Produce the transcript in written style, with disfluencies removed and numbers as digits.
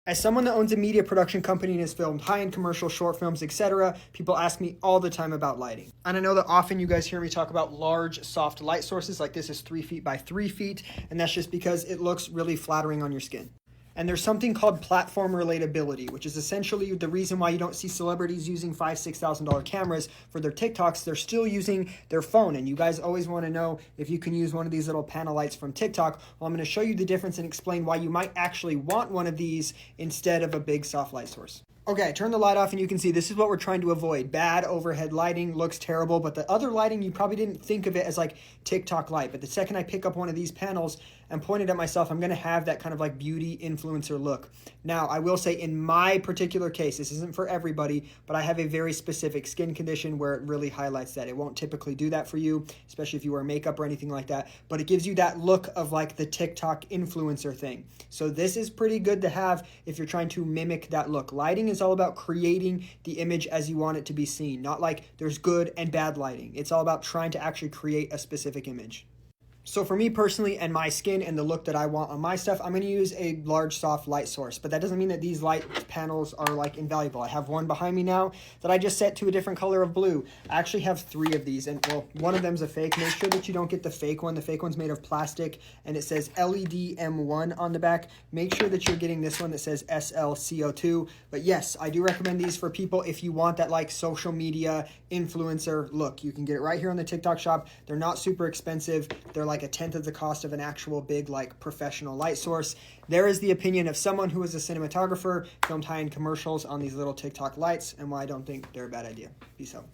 As someone that owns a media production company and has filmed high-end commercials, short films, etc., people ask me all the time about lighting. And I know that often you guys hear me talk about large, soft light sources, like this is 3 feet by 3 feet, and that's just because it looks really flattering on your skin. And there's something called platform relatability, which is essentially the reason why you don't see celebrities using $5,000, $6,000 cameras for their TikToks. They're still using their phone. And you guys always want to know if you can use one of these little panel lights from TikTok. Well, I'm going to show you the difference and explain why you might actually want one of these instead of a big soft light source. Okay, turn the light off and you can see this is what we're trying to avoid. Bad overhead lighting, looks terrible, but the other lighting, you probably didn't think of it as like TikTok light. But the second I pick up one of these panels and point it at myself, I'm gonna have that kind of like beauty influencer look. Now, I will say in my particular case, this isn't for everybody, but I have a very specific skin condition where it really highlights that. It won't typically do that for you, especially if you wear makeup or anything like that, but it gives you that look of like the TikTok influencer thing. So this is pretty good to have if you're trying to mimic that look. Lighting is all about creating the image as you want it to be seen, not like there's good and bad lighting. It's all about trying to actually create a specific image. So for me personally and my skin and the look that I want on my stuff, I'm going to use a large soft light source, but that doesn't mean that these light panels are like invaluable. I have one behind me now that I just set to a different color of blue. I actually have 3 of these, and well, one of them's a fake. Make sure that you don't get the fake one. The fake one's made of plastic and it says LED M1 on the back. Make sure that you're getting this one that says SLCO2. But yes, I do recommend these for people if you want that like social media influencer look. You can get it right here on the TikTok shop. They're not super expensive. They're like a tenth of the cost of an actual big like professional light source. There is the opinion of someone who is a cinematographer, filmed high-end commercials on these little TikTok lights, and why I don't think they're a bad idea. Peace out.